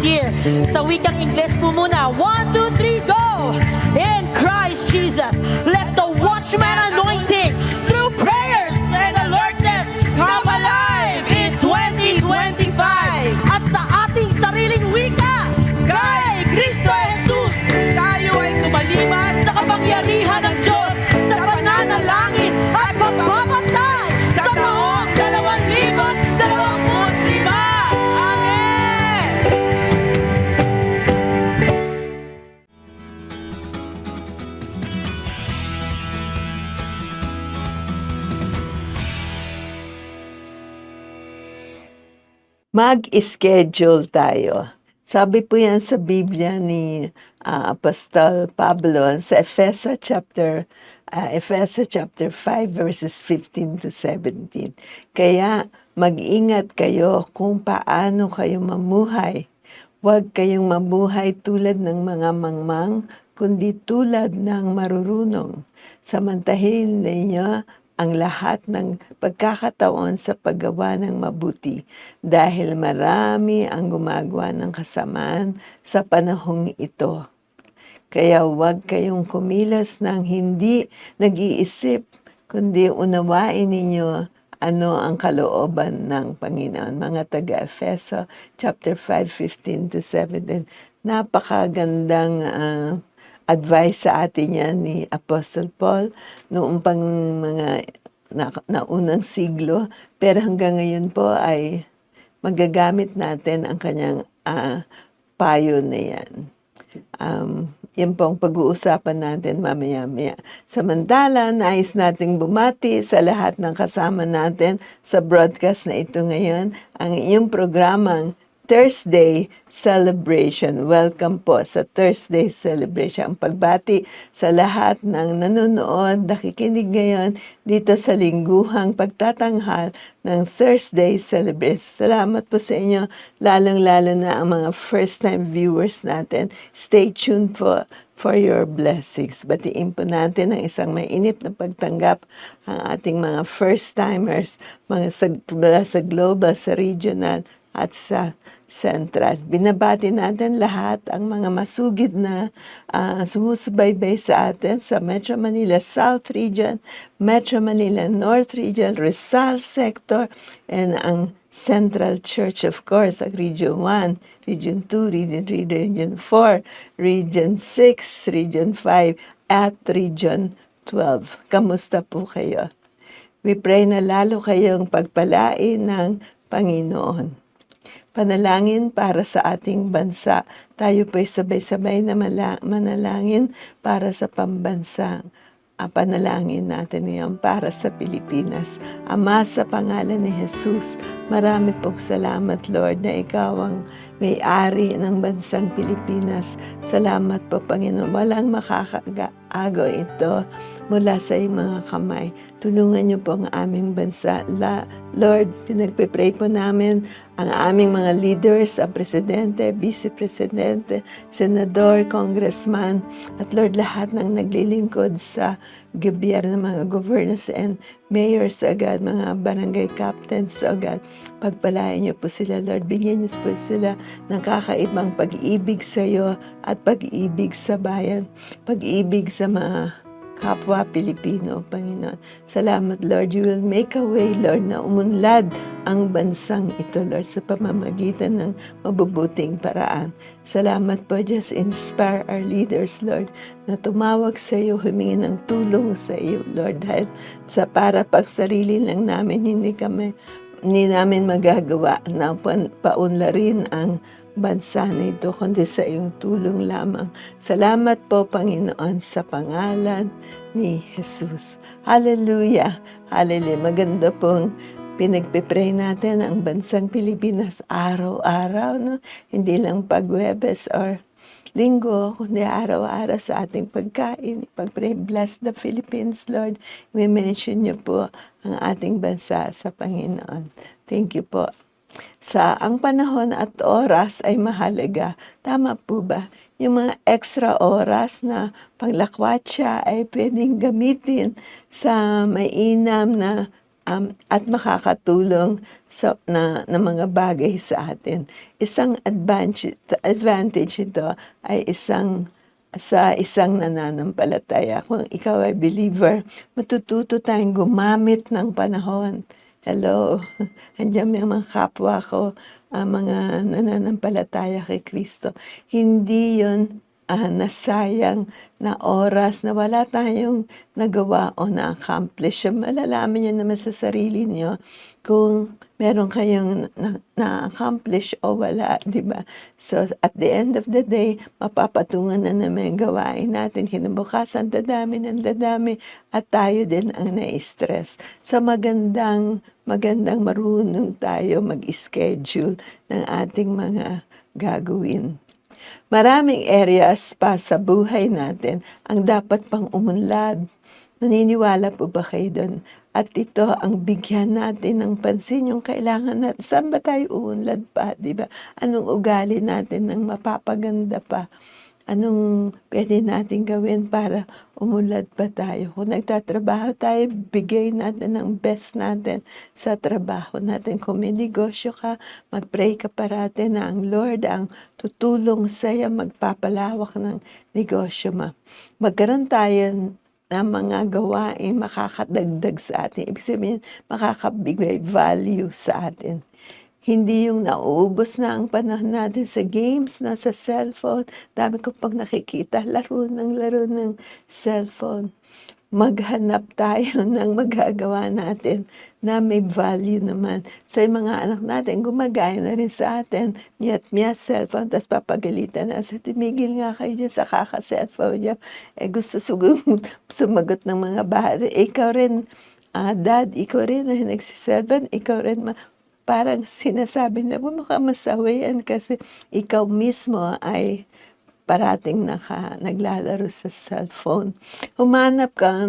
year. Sa wikang Ingles po muna. 1, 2, 3, go! In Christ Jesus, let the watchman anointing through prayers and alertness come alive in 2025. At sa ating sariling wika, kay Kristo Jesus, tayo ay tumalima sa kapangyarihan ng Diyos sa pananalangin at pagbabantay sa taong 2025. Amen! Mag-schedule tayo. Sabi po yan sa Biblia ni Apostol Pablo sa Efeso chapter 5 verses 15 to 17. Kaya mag-ingat kayo kung paano kayo mamuhay. Huwag kayong mabuhay tulad ng mga mangmang, kundi tulad ng marurunong. Samantahin ninyo ang lahat ng pagkakataon sa paggawa ng mabuti dahil marami ang gumagawa ng kasamaan sa panahong ito. Kaya huwag kayong kumilos ng hindi nag-iisip, kundi unawain ninyo ano ang kalooban ng Panginoon. Mga taga-Efeso, chapter 5, 15 to 17. Napakagandang advice sa atin yan ni Apostle Paul noong pang mga naunang siglo. Pero hanggang ngayon po ay magagamit natin ang kanyang payo na yan. Yan po ang pag-uusapan natin mamaya-maya. Samantala, nais nating bumati sa lahat ng kasama natin sa broadcast na ito ngayon, ang iyong programang Thursday Celebration. Welcome po sa Thursday Celebration. Ang pagbati sa lahat ng nanonood, nakikinig ngayon dito sa lingguhang pagtatanghal ng Thursday Celebration. Salamat po sa inyo, lalong-lalo na ang mga first-time viewers natin. Stay tuned po for your blessings. Batiin po natin ang isang mainit na pagtanggap ang ating mga first-timers, mga sa global, sa regional, at sa central. Binabati natin lahat ang mga masugid na sumusubaybay sa atin sa Metro Manila South Region, Metro Manila North Region, Rizal Sector, and ang Central Church, of course, ang Region 1, Region 2, Region 3, Region 4, Region 6, Region 5, at Region 12. Kamusta po kayo? We pray na lalo kayong pagpalain ng Panginoon. Panalangin para sa ating bansa. Tayo po'y sabay-sabay na manalangin para sa pambansang panalangin natin ngayon para sa Pilipinas. Ama, sa pangalan ni Jesus, marami pong salamat, Lord, na Ikaw ang may-ari ng bansang Pilipinas. Salamat po, Panginoon. Walang makakagago ito mula sa iyong mga kamay. Tulungan niyo po ang aming bansa. Lord, pinagpipray po namin ang aming mga leaders, ang presidente, vice-presidente, senador, congressman, at Lord, lahat ng naglilingkod sa gobyerno, mga governors and mayors, agad, mga barangay captains, agad. Pagpalain niyo po sila, Lord. Bigyan niyo po sila ng kakaibang pag-ibig sa iyo at pag-ibig sa bayan, pag-ibig sa mga kapwa Pilipino, Panginoon. Salamat, Lord. You will make a way, Lord, na umunlad ang bansang ito, Lord, sa pamamagitan ng mabubuting paraan. Salamat po, just inspire our leaders, Lord, na tumawag sa iyo, humingi ng tulong sa iyo, Lord, dahil sa para pagsarili lang namin, hindi namin magagawa na paunlarin ang bansa na ito, kundi sa iyong tulong lamang. Salamat po, Panginoon, sa pangalan ni Jesus. Hallelujah! Hallelujah! Maganda pong pinagpipray natin ang bansang Pilipinas araw-araw, no? Hindi lang pag-Webes or Linggo, kundi araw-araw sa ating pagkain. Pag-pray, bless the Philippines, Lord. We mention niyo po ang ating bansa sa Panginoon. Thank you po. Ang panahon at oras ay mahalaga. Tama po ba? Yung mga extra oras na panglakwatsa ay pwedeng gamitin sa mainam na at makakatulong na mga bagay sa atin. Isang advantage ito ay sa isang nananampalataya. Kung ikaw ay believer, matututo tayong gumamit ng panahon. Hello, andiyan may mga kapwa ko, mga nananampalataya kay Kristo. Hindi yun nasayang na oras na wala tayong nagawa o na-accomplish. Malalaman niyo naman sa sarili niyo kung meron kayong na-accomplish o wala, di ba? So, at the end of the day, mapapatungan na naman yung gawain natin. Kinabukasan, dadami at tayo din ang na-stress. So, magandang marunong tayo mag-schedule ng ating mga gagawin. Maraming areas pa sa buhay natin ang dapat pang umunlad. Naniniwala po ba kayo doon? At ito ang bigyan natin ng pansin, yung kailangan natin. Saan ba tayo uunlad pa, di ba? Anong ugali natin ng mapapaganda pa? Anong pwede natin gawin para umunlad pa tayo? Kung nagtatrabaho tayo, bigay natin ang best natin sa trabaho natin. Kung may negosyo ka, mag-pray ka parati na ang Lord ang tutulong sa'yo magpapalawak ng negosyo mo. Magkaroon tayo ng mga gawain makakadagdag sa atin. Ibig sabihin, makakabigay value sa atin. Hindi yung nauubos na ang panahon natin sa games, nasa cellphone. Dami ko pang nakikita, laro ng cellphone. Maghanap tayo ng magagawa natin na may value naman. Sa mga anak natin, gumagaya na rin sa atin. Miyat-miyat cellphone, tapos papagalitan na. So, tumigil nga kayo dyan sa kaka-cellphone niya. Gusto sumagot ng mga bahari. Ikaw rin, Dad, ikaw rin na nagsiselfon, ikaw rin parang sinasabi na bumaka masawayan kasi ikaw mismo ay parating naglalaro sa cellphone. Humanap ka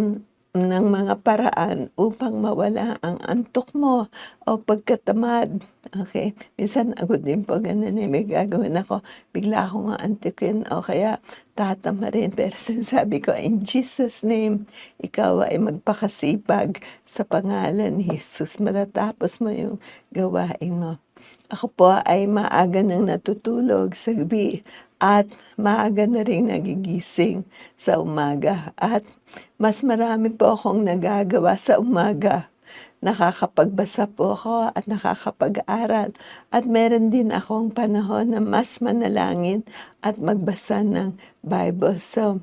ng mga paraan upang mawala ang antok mo o pagkatamad. Okay? Minsan ako din po ganun may gagawin ako. Bigla akong antikin o kaya tatama rin. Pero sinasabi ko, in Jesus' name, ikaw ay magpakasipag sa pangalan ni Jesus. Matatapos mo yung gawain mo. Ako po ay maaga nang natutulog sa gabi at maaga na rin nagigising sa umaga. At mas marami po akong nagagawa sa umaga. Nakakapagbasa po ako at nakakapag-aral. At meron din akong panahon na mas manalangin at magbasa ng Bible. So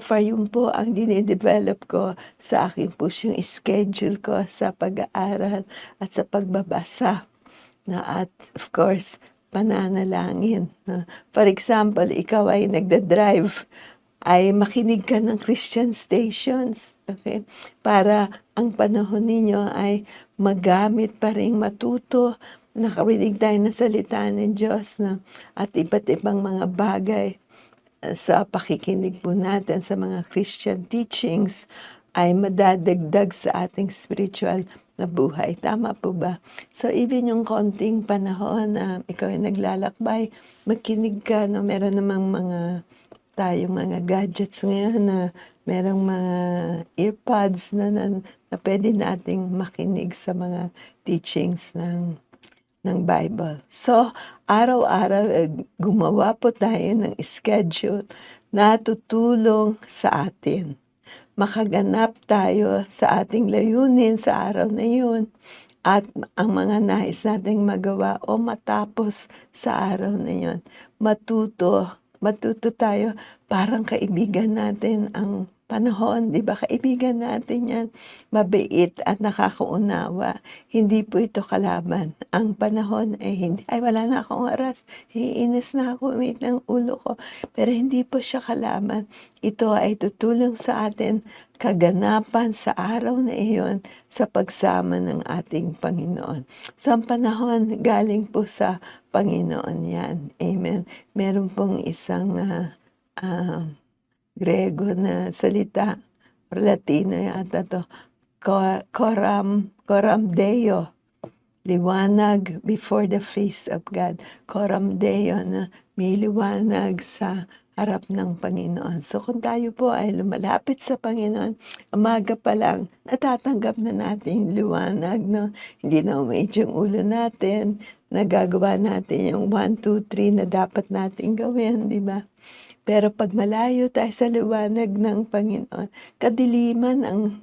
far yun po ang dinidevelop ko sa akin po yung schedule ko sa pag-aaral at sa pagbabasa. At of course, pananalangin. For example, ikaw ay nagda-drive, ay makinig ka ng Christian stations, okay? Para ang panahon ninyo ay magamit pa rin matuto, nakarinig tayo ng salita ng Diyos at iba't ibang mga bagay sa pakikinig po natin sa mga Christian teachings ay madadagdag sa ating spiritual na buhay. Tama po ba? So, even yung konting panahon na ikaw ay naglalakbay, makinig ka, no? Meron namang tayong mga gadgets ngayon na merong mga earpods na pwede nating makinig sa mga teachings ng Bible. So, araw-araw gumawa po tayo ng schedule na tutulong sa atin. Makaganap tayo sa ating layunin sa araw na yun at ang mga nais nating magawa o matapos sa araw na yun. Matuto tayo, parang kaibigan natin ang panahon, di ba? Kaibigan natin yan, mabait at nakakaunawa. Hindi po ito kalaban. Ang panahon ay hindi, ay wala na akong oras, iinis na ako, umit ng ulo ko. Pero hindi po siya kalaban. Ito ay tutulong sa atin kaganapan sa araw na iyon sa pagsama ng ating Panginoon. Sa panahon, galing po sa Panginoon yan. Amen. Meron pong isang Grego na salita, or Latino yata to, coram Deo, liwanag before the face of God. Coram Deo, na may liwanag sa harap ng Panginoon. So kung tayo po ay lumalapit sa Panginoon, umaga pa lang natatanggap na natin yung liwanag, 'no? Hindi na umiit yung ulo natin, nagagawa natin yung 1, 2, 3 na dapat nating gawin, 'di ba? Pero 'pag malayo tayo sa liwanag ng Panginoon, kadiliman ang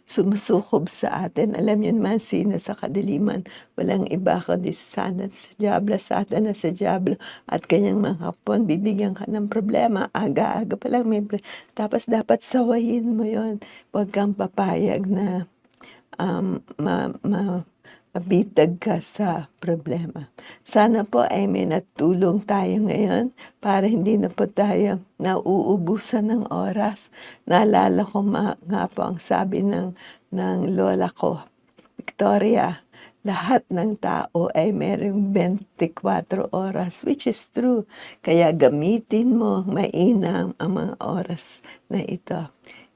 sumusukob sa atin. Alam niyo naman sino sa kadiliman, walang iba kundi si Satanas sa diablo at kanyang mga hapon. Bibigyan ka ng problema, aga-aga pa lang tapos dapat sawayin mo 'yon. Huwag kang papayag na, mabitag ka sa problema. Sana po ay may natulong tayo ngayon para hindi na po tayo nauubusan ng oras. Naalala ko nga po ang sabi ng lola ko, Victoria, lahat ng tao ay merong 24 oras, which is true. Kaya gamitin mo mainam ang mga oras na ito.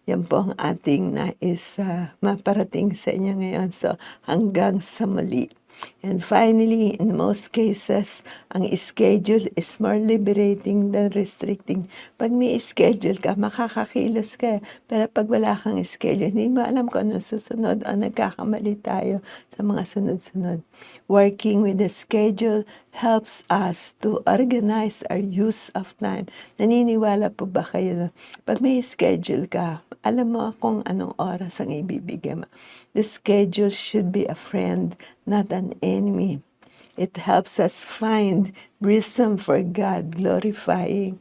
Yan po ang ating nais maparating sa inyo ngayon. So, hanggang sa muli. And finally, in most cases, ang schedule is more liberating than restricting. Pag may schedule ka, makakakilos ka. Pero pag wala kang schedule, hindi mo alam kung ano susunod o nagkakamali tayo sa mga sunod-sunod. Working with the schedule helps us to organize our use of time. Naniniwala po ba kayo na pag may schedule ka, alam mo kung anong oras ang ibibigay mo. The schedule should be a friend, not an enemy. It helps us find wisdom for God, glorifying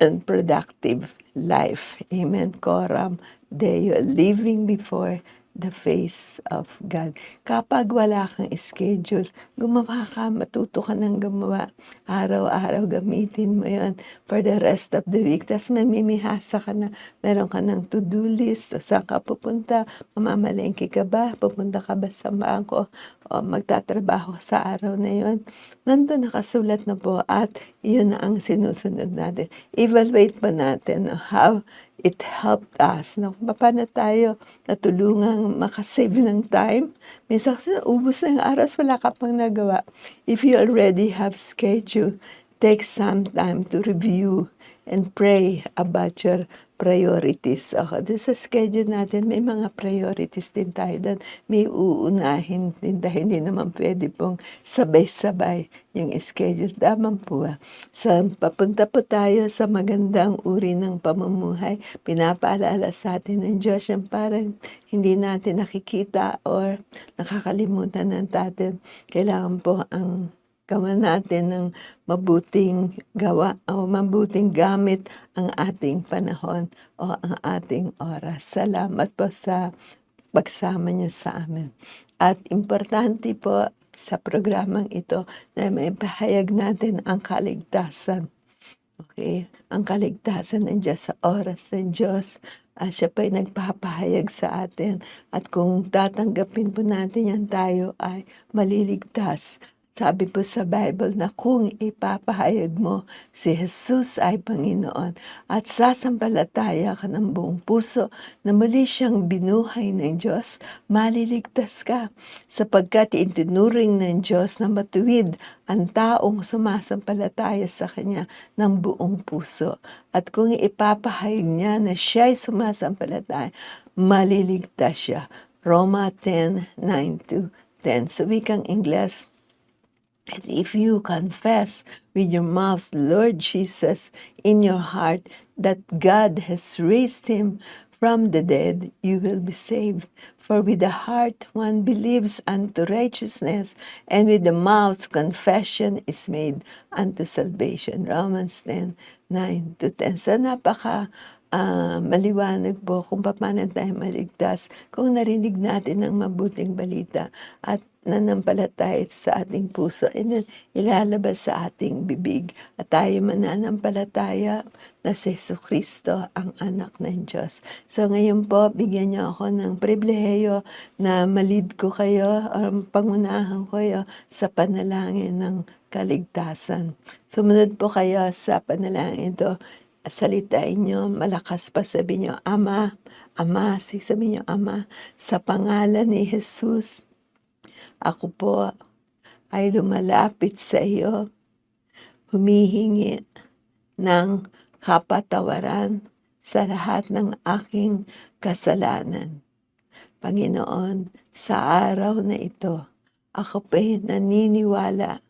and productive life. Amen. Coram Deo, living before the face of God. Kapag wala kang schedule, gumawa ka, matuto ka ng gumawa. Araw-araw gamitin mo yan for the rest of the week. Tapos mamimihasa ka na, meron ka ng to-do list, saan ka pupunta, mamamalengke ka ba, pupunta ka ba sa bangko, o magtatrabaho sa araw na yon. Nandun nakasulat na po at yun na ang sinusunod natin. Evaluate pa natin how it helped us. No? Paano tayo natulungang makasave ng time? Minsan kasi ubos na yung oras, wala ka pang nagawa. If you already have schedule, take some time to review and pray about your priorities. Doon sa schedule natin, may mga priorities din tayo doon. May uunahin din tayo. Hindi naman pwede pong sabay-sabay yung schedule. Tama po. So, papunta po tayo sa magandang uri ng pamumuhay. Pinapaalala sa atin ng Diyos yung parang hindi natin nakikita or nakakalimutan ng natin. Kailangan po ang gawa natin ng mabuting gawa o mabuting gamit ang ating panahon o ang ating oras. Salamat po sa pagsama niyo sa amin. At importante po sa programang ito na may pahayag natin ang kaligtasan. Okay? Ang kaligtasan ng Diyos sa oras ng Diyos. Siya pa ay nagpapahayag sa atin. At kung tatanggapin po natin yan, tayo ay maliligtas. Sabi po sa Bible na kung ipapahayag mo si Jesus ay Panginoon at sasampalataya ka ng buong puso na muli siyang binuhay ng Diyos, maliligtas ka sapagkat itinuring ng Diyos na matuwid ang taong sumasampalataya sa Kanya ng buong puso. At kung ipapahayag niya na siya ay sumasampalataya, maliligtas siya. Roma 10:9-10. Sa wikang Ingles, and if you confess with your mouth, Lord Jesus, in your heart that God has raised him from the dead, you will be saved. For with the heart one believes unto righteousness, and with the mouth confession is made unto salvation. Romans 10:9-10. So maliwanag po kung paano tayo maligtas kung narinig natin ang mabuting balita at nanampalataya sa ating puso, and ilalabas sa ating bibig. At tayo mananampalataya na si Jesucristo ang anak ng Diyos. So ngayon po, bigyan niyo ako ng pribilehiyo na malid ko kayo o pangunahan ko kayo sa panalangin ng kaligtasan. Sumunod po kayo sa panalangin ito. Salitain niyo, malakas pa sabihin niyo, Ama, Ama, sabihin niyo, Ama, sa pangalan ni Jesus, ako po ay lumalapit sa iyo, humihingi ng kapatawaran sa lahat ng aking kasalanan. Panginoon, sa araw na ito, ako po'y naniniwala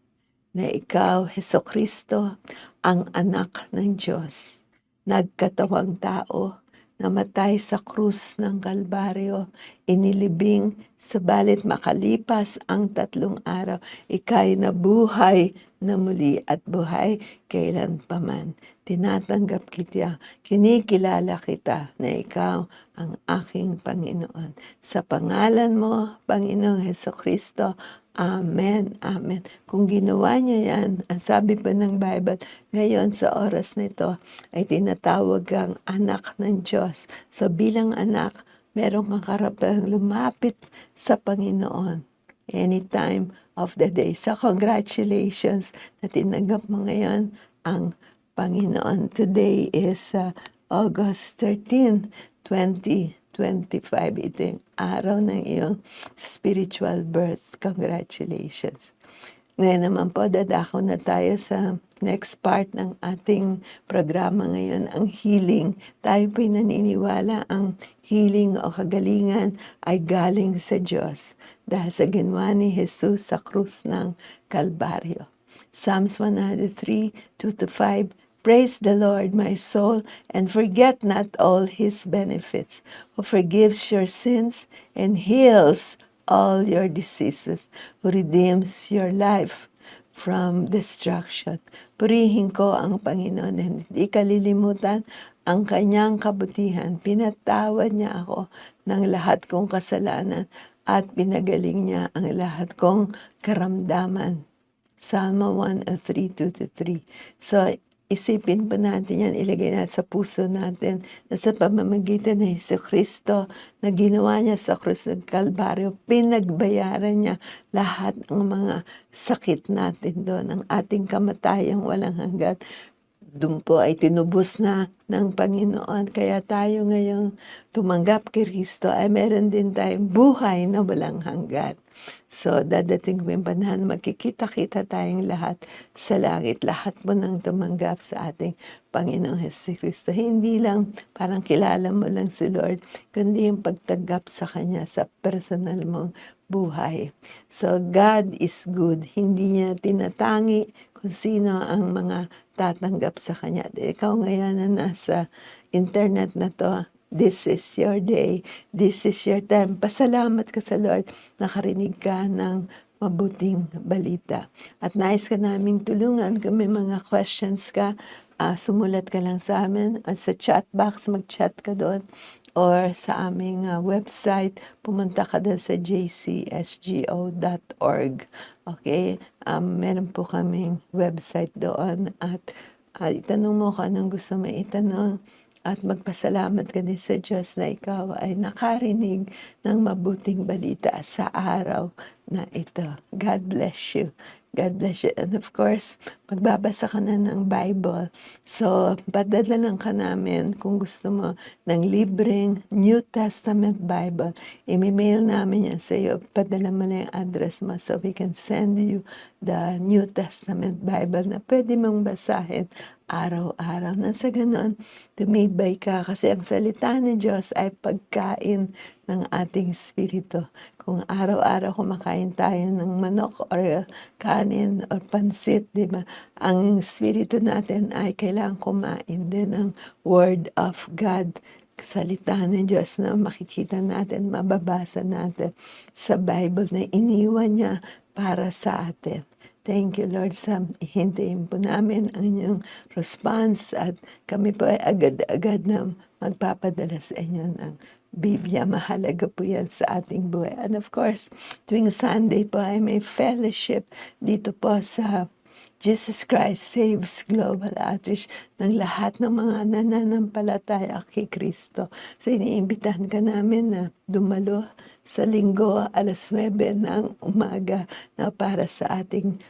na Ikaw, Hesukristo, ang anak ng Diyos, nagkatawang tao, namatay sa krus ng Kalbaryo, inilibing, subalit makalipas ang 3 araw, ika'y nabuhay na muli at buhay kailanpaman. Tinatanggap kita, kinikilala kita na ikaw ang aking Panginoon. Sa pangalan mo, Panginoong Hesukristo, Amen, amen. Kung ginawa niya yan, ang sabi pa ng Bible, ngayon sa oras na ito ay tinatawag kang anak ng Diyos. So bilang anak, meron kang karapatang lumapit sa Panginoon anytime of the day. So congratulations na tinanggap mo ngayon ang Panginoon. Today is August 13, 2025. Ito yung araw ng iyong spiritual birth. Congratulations. Ngayon naman po, dadako na tayo sa next part ng ating programa ngayon, ang healing. Tayo po'y naniniwala ang healing o kagalingan ay galing sa Diyos dahil sa ginawa ni Jesus sa krus ng Kalbaryo. Psalms 103, 2-5. Praise the Lord, my soul, and forget not all His benefits, who forgives your sins and heals all your diseases, who redeems your life from destruction. Purihin ko ang Panginoon, and hindi kalilimutan ang kanyang kabutihan. Pinatawad niya ako ng lahat kong kasalanan at pinagaling niya ang lahat kong karamdaman. Psalm 103, 2-3. So, isipin pa natin yan, ilagay natin sa puso natin na sa pamamagitan ng Jesucristo na ginawa niya sa krus ng Kalbaryo, pinagbayaran niya lahat ng mga sakit natin doon, ang ating kamatayang walang hanggan. Doon po ay tinubos na ng Panginoon. Kaya tayo ngayong tumanggap kay Kristo ay meron din tayong buhay na walang hanggan. So, dadating po yung panahon, magkikita-kita tayong lahat sa langit. Lahat po nang tumanggap sa ating Panginoong Jesucristo. Hindi lang parang kilala mo lang si Lord, kundi yung pagtanggap sa Kanya sa personal mong buhay. So, God is good. Hindi niya tinatangi kung sino ang mga tatanggap sa Kanya. Ikaw ngayon na nasa internet na to, this is your day, this is your time. Pasalamat ka sa Lord, nakarinig ka ng mabuting balita. At nais ka naming tulungan kung may mga questions ka, sumulat ka lang sa amin at sa chat box, mag-chat ka doon or sa aming website, pumunta ka doon sa jcsgo.org. Okay? Meron po kaming website doon at itanong mo kung anong gusto mo itanong at magpasalamat ka din sa Diyos na ikaw ay nakarinig ng mabuting balita sa araw na ito. God bless you. God bless you. And of course, magbabasa ka na ng Bible. So, padadalan ka namin kung gusto mo ng libreng New Testament Bible. I-mail namin yan sa iyo. Padala mo lang yung address mo so we can send you the New Testament Bible na pwede mong basahin araw-araw. Na sa ganon, tumibay ka kasi ang salita ng Diyos ay pagkain ng ating spirito. Kung araw-araw kumakain tayo ng manok or kanin or pansit, di ba? Ang spirito natin ay kailangan kumain din ng Word of God, salita ng Diyos na makikita natin, mababasa natin sa Bible na iniwan niya para sa atin. Thank you, Lord. Hintayin po namin ang inyong response at kami po ay agad-agad na magpapadala sa inyo ng Biblia. Mahalaga po yan sa ating buhay. And of course, tuwing Sunday po ay may fellowship dito po sa Jesus Christ Saves Global Outreach ng lahat ng mga nananampalataya kay Kristo. So iniimbitahan ka namin na dumalo sa linggo alas 9 ng umaga na para sa ating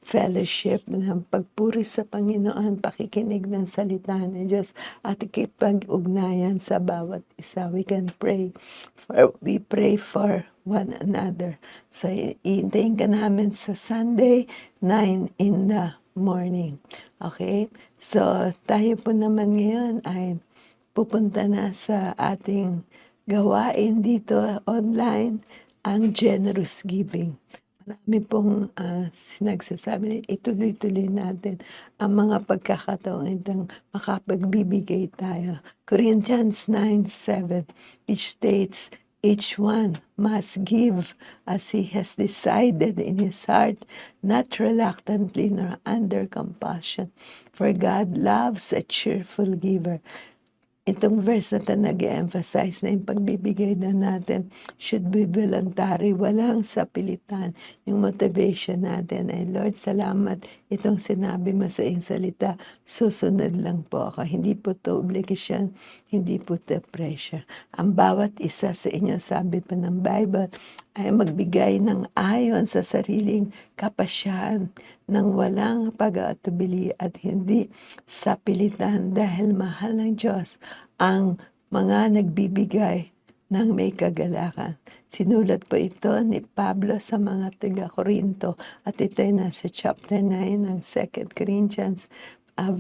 fellowship ng pagpuri sa Panginoon, pakikinig ng salita ng Diyos at ikipag-ugnayan sa bawat isa. We pray for one another. So, iintayin ka namin sa Sunday, 9 in the morning. Okay? So, tayo po naman ngayon ay pupunta na sa ating gawain dito online, ang generous giving. Marami pong nagsasabi na ituloy-tuloy natin ang mga pagkakataong itong makapagbibigay tayo. Corinthians 9:7, which states, each one must give as he has decided in his heart, not reluctantly nor under compulsion. For God loves a cheerful giver. Itong verse na 'to nag-e-emphasize na yung pagbibigay na natin should be voluntary, walang sapilitan. Yung motivation natin ay, Lord, salamat itong sinabi mo sa iyong salita, susunod lang po ako. Hindi po 'to obligasyon, hindi po 'to pressure. Ang bawat isa sa inyo, sabi pa ng Bible, ay magbigay ng ayon sa sariling kapasyahan ng walang pag-aatubili at hindi sa pilitan dahil mahal ng Diyos ang mga nagbibigay ng may kagalakan. Sinulat po ito ni Pablo sa mga taga-Korinto at ito ay nasa chapter 9 ng 2 Corinthians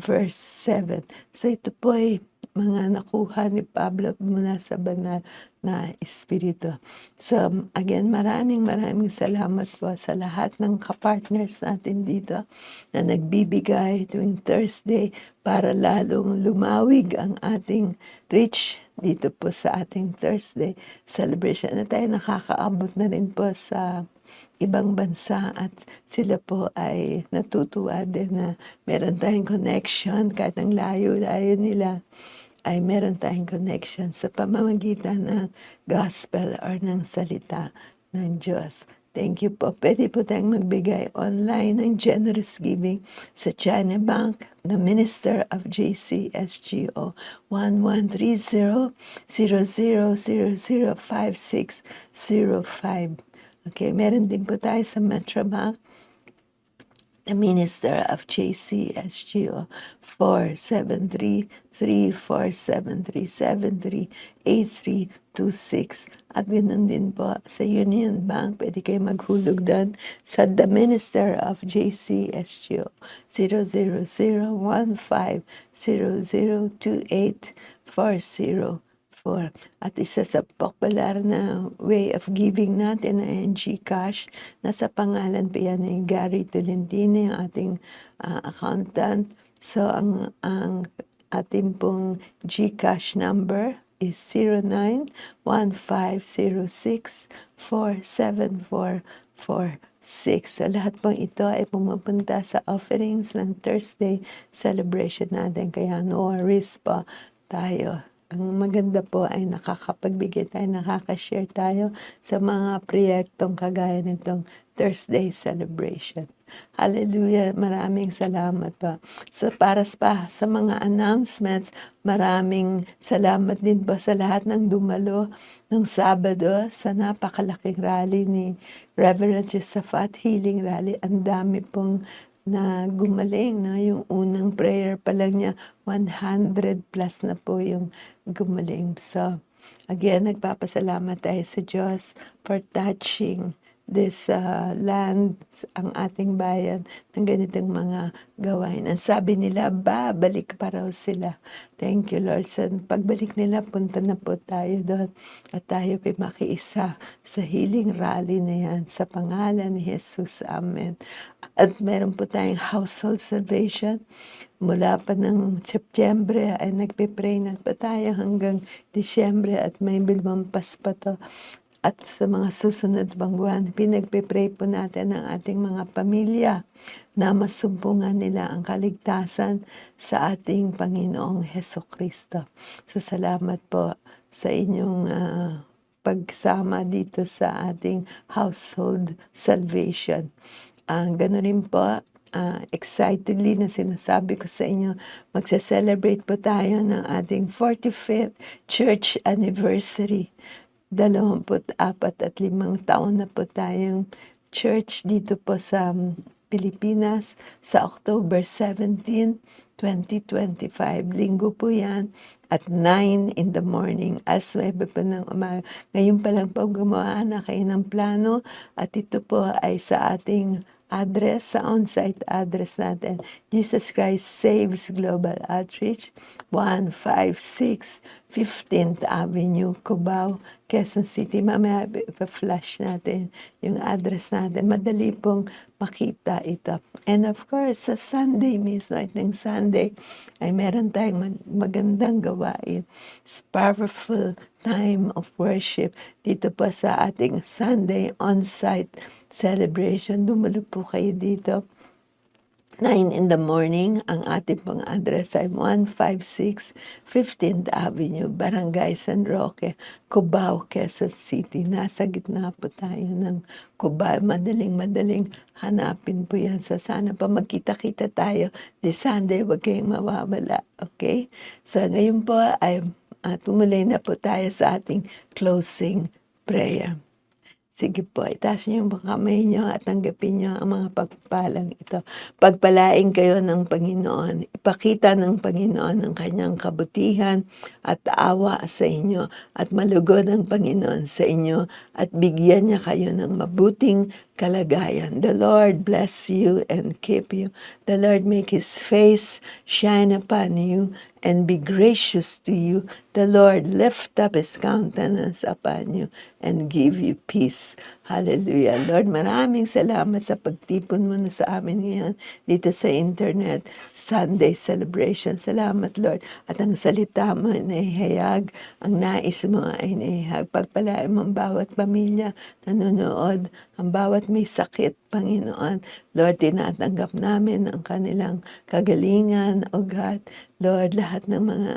verse 7. So ito po ay mga nakuha ni Pablo mula sa banal na espiritu. So again, maraming salamat po sa lahat ng kapartners natin dito na nagbibigay tuwing Thursday para lalong lumawig ang ating reach dito po sa ating Thursday celebration. Na tayo nakakaabot na rin po sa ibang bansa at sila po ay natutuwa din na meron tayong connection kahit ang layo-layo nila ay meron tayong connection sa pamamagitan ng gospel or ng salita ng Diyos. Thank you po. Pwede po tayong magbigay online ng generous giving sa China Bank, the Minister of JCSGO 113000005605. Okay, meron din po tayo sa Metrobank, the Minister of JCSGO 473-347-373-8326. At ganoon din po sa Union Bank, pwede kayo maghulog doon sa the Minister of JCSGO 00015002840. At isa sa popular na way of giving natin ay ang GCash. Nasa pangalan pa yan ni Gary Tolentino, yung ating accountant. So ang ating pong GCash number is 091506474446. So lahat pong ito ay pumupunta sa offerings ng Thursday celebration natin. Kaya no worries po tayo. Ang maganda po ay nakakapagbigay tayo, nakaka-share tayo sa mga proyektong kagaya nitong Thursday celebration. Hallelujah! Maraming salamat po. So para pa sa mga announcements, maraming salamat din po sa lahat ng dumalo nung Sabado sa napakalaking rally ni Reverend Josaphat Healing Rally. Ang dami pong na gumaling na yung unang prayer pa lang niya 100 plus na po yung gumaling. So again, nagpapasalamat tayo sa Diyos for touching this land, ang ating bayan, ng ganitong mga gawain. Ang sabi nila, babalik pa raw sila. Thank you, Lord. Sa pagbalik nila, punta na po tayo doon. At tayo pa makiisa sa healing rally na yan. Sa pangalan ni Jesus. Amen. At meron po tayong household salvation. Mula pa ng Septyembre ay nagpe-pray na pa tayo hanggang Disyembre at may bilmampas pa to. At sa mga susunod pang buwan, pinagpe-pray po natin ang ating mga pamilya na masumpungan nila ang kaligtasan sa ating Panginoong Hesukristo. So salamat po sa inyong pagsama dito sa ating household salvation. Gano'n rin po, excitedly na sinasabi ko sa inyo, magse-celebrate po tayo ng ating 45th church anniversary. 24 at 5 taon na po tayong church dito po sa Pilipinas sa October 17, 2025. Linggo po yan at 9 in the morning. As webe po ng umaga. Ngayon pa lang po gumawa na kayo ng plano at ito po ay sa ating address, sa on-site address natin. Jesus Christ Saves Global Outreach, 156 15th Avenue, Cubao, Quezon City. Mamaya ipa-flash natin yung address natin. Madali pong makita ito. And of course, sa Sunday mismo, itong Sunday, ay meron tayong magandang gawain. It's powerful time of worship dito po sa ating Sunday on-site celebration. Dumalo po kayo dito. 9 in the morning, ang ating pong address ay 156 15th Avenue, Barangay San Roque, Cubao, Quezon City. Nasa gitna po tayo ng Cubao. Madaling hanapin po yan. So sana pa magkita-kita tayo this Sunday. Huwag kayong mawawala. Okay? So ngayon po ay tumuloy na po tayo sa ating closing prayer. Sige po, itaas niyo yung kamay niyo at tanggapin niyo ang mga pagpapalang ito. Pagpalain kayo ng Panginoon. Ipakita ng Panginoon ang kanyang kabutihan at awa sa inyo. At malugod ang Panginoon sa inyo at bigyan niya kayo ng mabuting kalagayan. The Lord bless you and keep you. The Lord make His face shine upon you and be gracious to you. The Lord lift up His countenance upon you and give you peace. Hallelujah. Lord, maraming salamat sa pagtipon mo na sa amin ngayon dito sa internet Sunday celebration. Salamat, Lord. At ang salita mo ay naihayag, ang nais mo ay naihayag. Pagpalain mo ang bawat pamilya nanonood, ang bawat may sakit, Panginoon. Lord, tinatanggap namin ang kanilang kagalingan, O God. Lord, lahat ng mga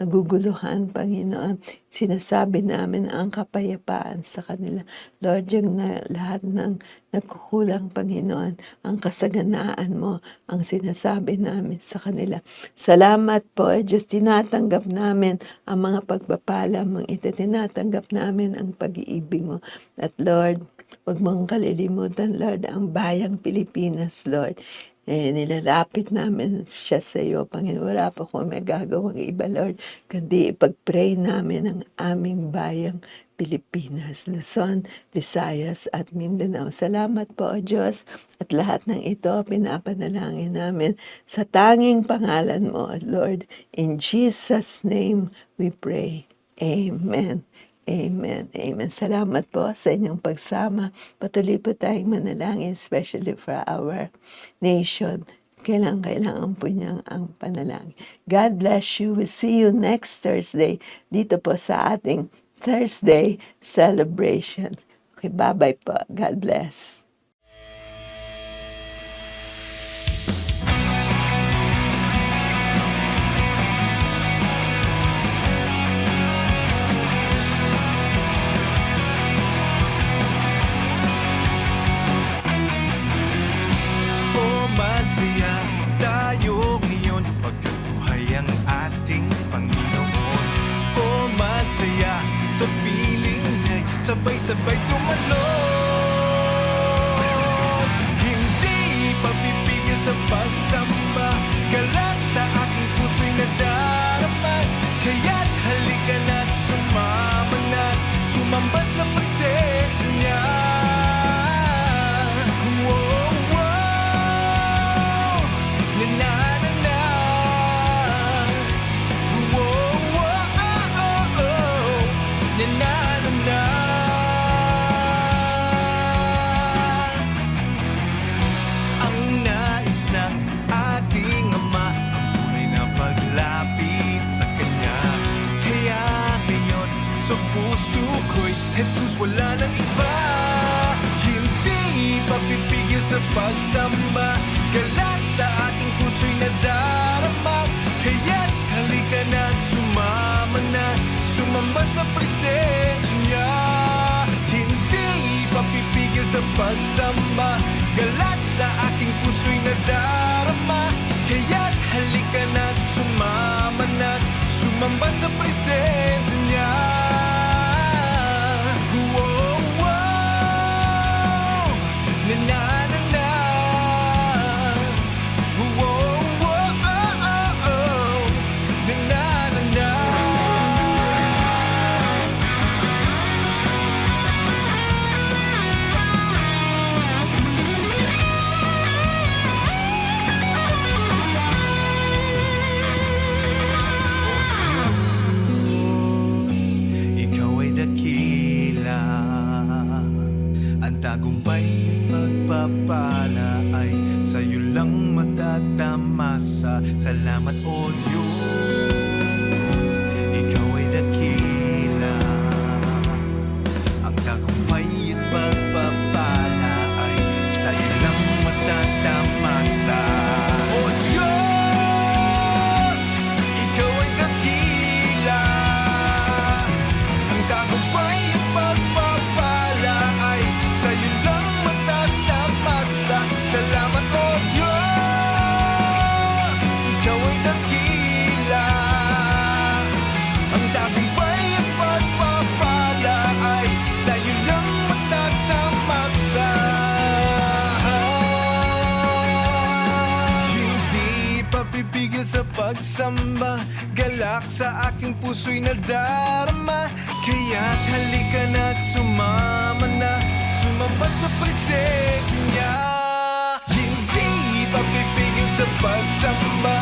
naguguluhan, Panginoon, sinasabi namin ang kapayapaan sa kanila. Lord, yung lahat ng nagkukulang, Panginoon, ang kasaganaan mo, ang sinasabi namin sa kanila. Salamat po, Diyos, tinatanggap namin ang mga pagpapala mong ito. Tinatanggap namin ang pag-iibig mo. At Lord, huwag mong kalilimutan, Lord, ang bayang Pilipinas, Lord. Nilalapit namin siya sa iyo, Panginoon. Wala pa kung may gagawang iba, Lord, kundi ipag-pray namin ang aming bayang Pilipinas, Luzon, Visayas at Mindanao. Salamat po, O Diyos, at lahat ng ito pinapanalangin namin sa tanging pangalan mo, Lord. In Jesus' name we pray. Amen. Amen. Amen. Salamat po sa inyong pagsama. Patuloy po tayong manalangin, especially for our nation. Kailangan po niyang ang panalangin. God bless you. We'll see you next Thursday dito po sa ating Thursday celebration. Okay, bye-bye po. God bless. Magsaya tayo ngayon, pagkabuhay ang ating Panginoon. O magsaya sa piling niya'y sabay-sabay tumalon. Hindi papipigil sa pagsamba, galang sa aking puso'y nadarama. Kaya't halika na't sumama na't sumamba sa presensya niya. Jesus, wala nang iba. Hindi papipigil sa pagsamba, galang sa aking puso'y nadarama. Kaya't halika na't sumama na, sumamba sa presensya niya. Hindi papipigil sa pagsamba, galang sa aking puso'y nadarama. Kaya't halika na't sumama na, sumamba sa presensya niya. tagumpay, pagpapala ay sa'yo lang matatamasa. Salamat o Diyos, ikaw ay dakila. Ang tagumpay at pagpapala ay sa'yo lang matatamasa. O Diyos, ikaw ay dakila. Ang tagumpay at pagpapala ay sa'yo lang matatamasa. Salamat o Diyos, ikaw ay dakila. Ang tagumpay at pagpapala ay sa'yo lang matatamasa. Hindi papipigil sa pagsamba, galak sa aking puso'y nadarama. Kaya't halika na't sumama na, sumamba sa presensya niya. Hindi papipigil sa pagsamba,